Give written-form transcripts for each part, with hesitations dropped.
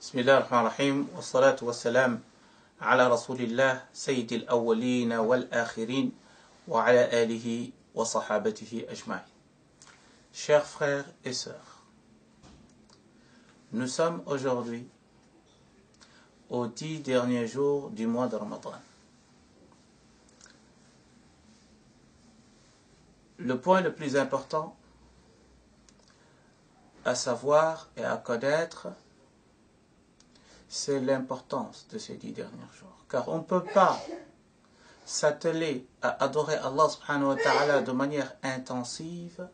بسم الله الرحمن الرحيم والصلاة والسلام على رسول الله سيد الأولين والآخرين وعلى آله وصحابته أجمعين. Chers frères et sœurs, nous sommes aujourd'hui aux 10 derniers jours du mois de Ramadan. Le point le plus important à savoir et à connaître, c'est l'importance de ces 10 derniers jours. Car on ne peut pas s'atteler à adorer Allah subhanahu wa ta'ala de manière intensive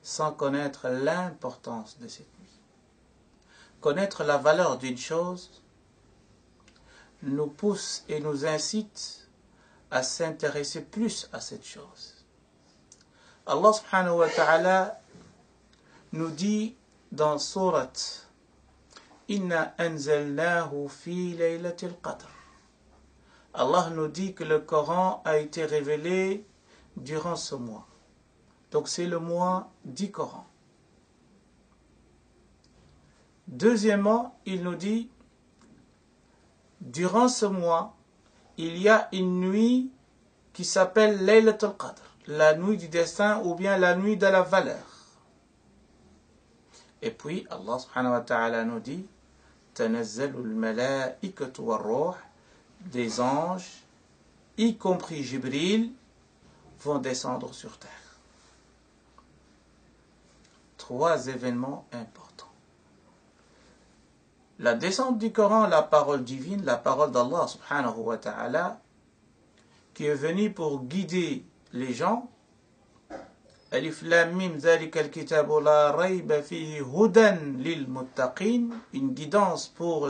sans connaître l'importance de cette nuit. Connaître la valeur d'une chose nous pousse et nous incite à s'intéresser plus à cette chose. Allah subhanahu wa ta'ala nous dit dans sourate Inna anzalnahu fi laylatil qadr. Allah nous dit que le Coran a été révélé durant ce mois. Donc c'est le mois du Coran. Deuxièmement, il nous dit, durant ce mois, il y a une nuit qui s'appelle Laylatul Qadr, la nuit du destin ou bien la nuit de la valeur. Et puis Allah subhanahu wa ta'ala nous dit, Tanazzalul malaikatu war-ruh, des anges, y compris Jibril, vont descendre sur terre. 3 événements importants. La descente du Coran, la parole divine, la parole d'Allah subhanahu wa ta'ala, qui est venue pour guider les gens. Alif Lam Mim Zalika al-kitabu la rayba fihi hudan lil muttaqin, une guidance pour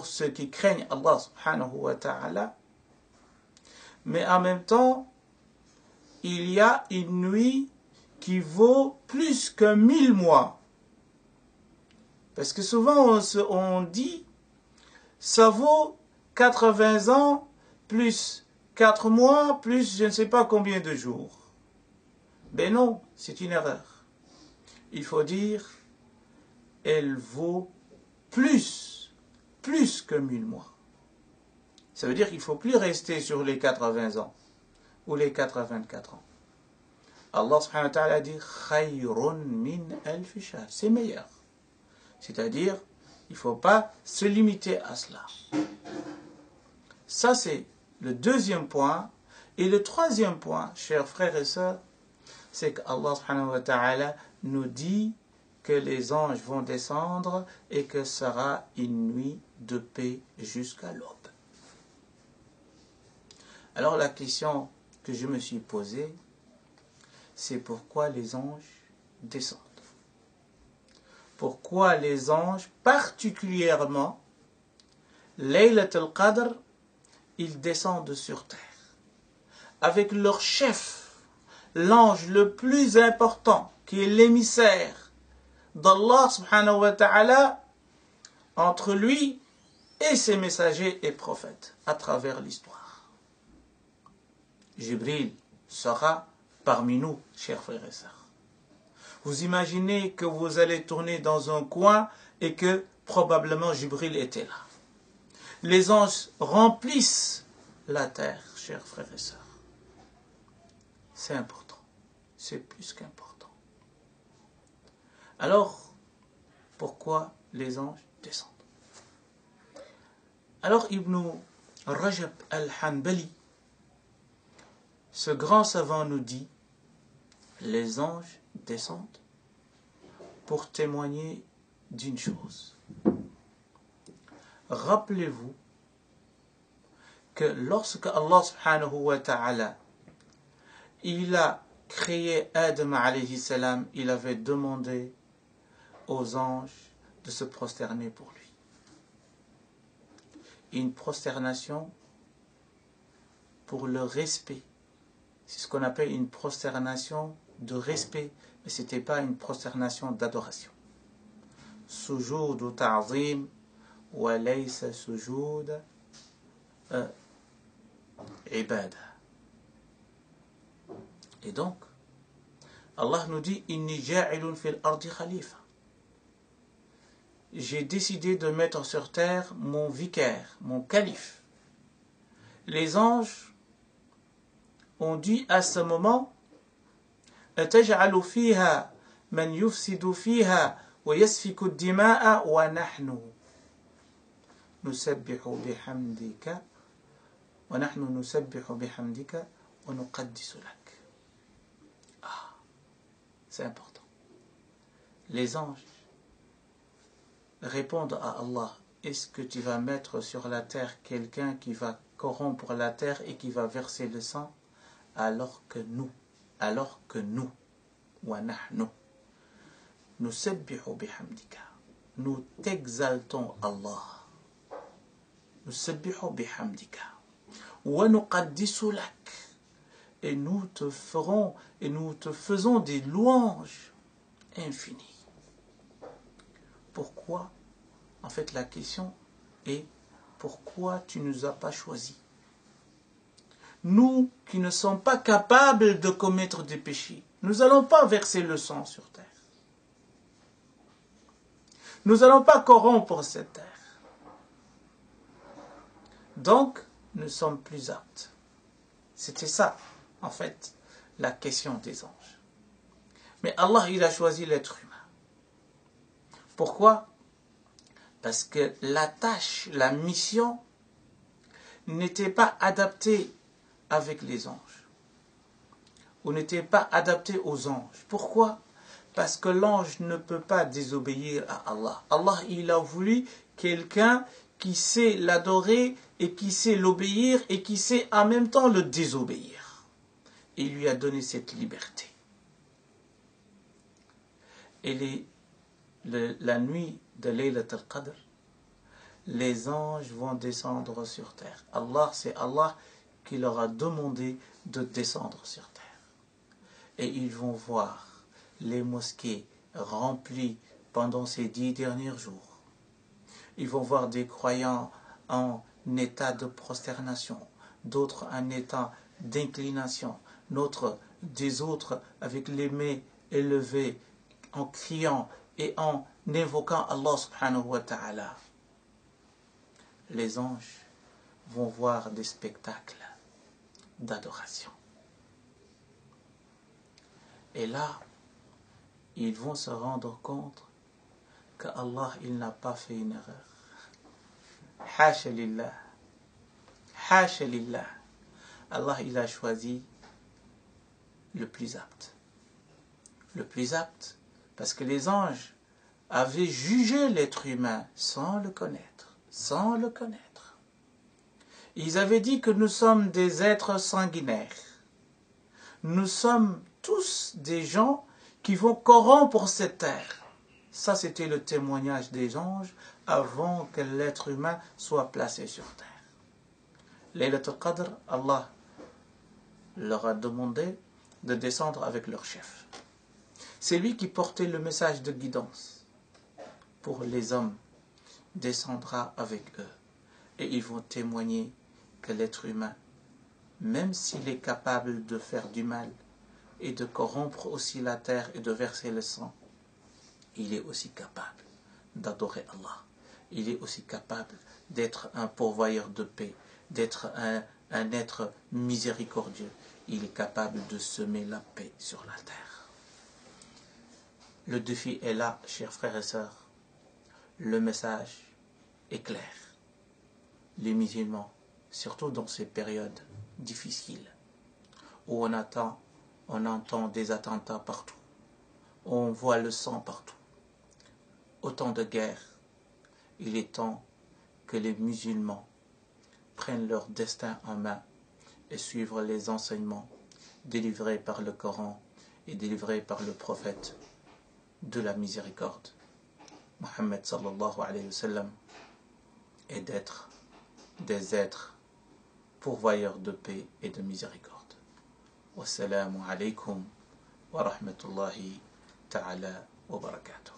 ceux qui craignent Allah subhanahu wa ta'ala. Mais en même temps, il y a une nuit qui vaut plus que 1000 mois. Parce que souvent on dit, ça vaut 80 ans, plus 4 mois, plus je ne sais pas combien de jours. Ben non, c'est une erreur. Il faut dire, elle vaut plus que 1000 mois. Ça veut dire qu'il ne faut plus rester sur les 80 ans ou les 84 ans. Allah subhanahu wa ta'ala dit khayrun min alf shahr, c'est meilleur. C'est-à-dire, il ne faut pas se limiter à cela. Ça, c'est le deuxième point. Et le troisième point, chers frères et sœurs, c'est qu'Allah subhanahu wa ta'ala nous dit que les anges vont descendre et que ce sera une nuit de paix jusqu'à l'aube. Alors la question que je me suis posée, c'est pourquoi les anges descendent. Pourquoi les anges, particulièrement, Laylatul Qadr, ils descendent sur terre. Avec leur chef, l'ange le plus important, qui est l'émissaire d'Allah subhanahu wa ta'ala, entre lui et ses messagers et prophètes, à travers l'histoire. Jibril sera parmi nous, chers frères et sœurs. Vous imaginez que vous allez tourner dans un coin et que probablement Jibril était là. Les anges remplissent la terre, chers frères et sœurs. C'est important. C'est plus qu'important. Alors, pourquoi les anges descendent? Alors, Ibn Rajab al-Hanbali, ce grand savant nous dit, les anges descendent pour témoigner d'une chose. Rappelez-vous que lorsque Allah subhanahu wa ta'ala il a créé Adam alayhi salam, il avait demandé aux anges de se prosterner pour lui. Une prosternation pour le respect. C'est ce qu'on appelle une prosternation de respect, mais ce n'était pas une prosternation d'adoration. Sujoud ou ta'zim, wa laysa sujoud ibada. Et donc, Allah nous dit Inni ja'ilun fil ardi khalifa. j'ai décidé de mettre sur terre mon vicaire, mon calife. Les anges ont dit à ce moment, أتجعل فيها من يفسد فيها ويسفك الدماء ونحن نسبح بحمدك ونحن نسبح بحمدك ونقدس لك. Ah, c'est important. Les anges répondent à Allah, est-ce que tu vas mettre sur la terre quelqu'un qui va corrompre la terre et qui va verser le sang, alors que nous, وَنَحْنُ نُسَبِّحُ بِحَمْدِكَ, nous t'exaltons Allah, نُسَبِّحُ بِحَمْدِكَ وَنُقَدِّسُ لَكَ, et nous te faisons des louanges infinies. Pourquoi? En fait, la question est, pourquoi tu ne nous as pas choisis? Nous qui ne sommes pas capables de commettre des péchés, nous n'allons pas verser le sang sur terre. Nous n'allons pas corrompre cette terre. Donc, nous sommes plus aptes. C'était ça, en fait, la question des anges. Mais Allah, il a choisi l'être humain. Pourquoi? Parce que la tâche, la mission, n'était pas adaptée avec les anges. Ou n'était pas adaptée aux anges. Pourquoi? Parce que l'ange ne peut pas désobéir à Allah. Allah, il a voulu quelqu'un qui sait l'adorer et qui sait l'obéir et qui sait en même temps le désobéir. Il lui a donné cette liberté. Et la nuit de Laylat al-Qadr, les anges vont descendre sur terre. C'est Allah qui leur a demandé de descendre sur terre. Et ils vont voir les mosquées remplies pendant ces 10 derniers jours. Ils vont voir des croyants en état de prosternation, d'autres en état d'inclination, des autres avec les mains élevées, en criant et en invoquant Allah subhanahu wa ta'ala. Les anges vont voir des spectacles d'adoration. Et là, ils vont se rendre compte qu'Allah, il n'a pas fait une erreur. Hasha lillah. Hasha lillah. Allah, il a choisi le plus apte. Le plus apte, parce que les anges avaient jugé l'être humain sans le connaître. Sans le connaître. Ils avaient dit que nous sommes des êtres sanguinaires. Nous sommes tous des gens qui vont corrompre cette terre. Ça, c'était le témoignage des anges avant que l'être humain soit placé sur terre. Laylat al-Qadr, Allah leur a demandé de descendre avec leur chef. C'est lui qui portait le message de guidance pour les hommes. Descendra avec eux. Et ils vont témoigner que l'être humain, même s'il est capable de faire du mal et de corrompre aussi la terre et de verser le sang, il est aussi capable d'adorer Allah. Il est aussi capable d'être un pourvoyeur de paix, d'être un être miséricordieux. Il est capable de semer la paix sur la terre. Le défi est là, chers frères et sœurs. Le message est clair. Les musulmans, surtout dans ces périodes difficiles, où on entend des attentats partout, où on voit le sang partout, autant de guerres, il est temps que les musulmans prennent leur destin en main et suivent les enseignements délivrés par le Coran et délivrés par le prophète de la miséricorde, Muhammad sallallahu alayhi wa sallam, et d'être des êtres pourvoyeurs de paix et de miséricorde. Wassalamu alaykum wa rahmatullahi ta'ala wa barakatuh.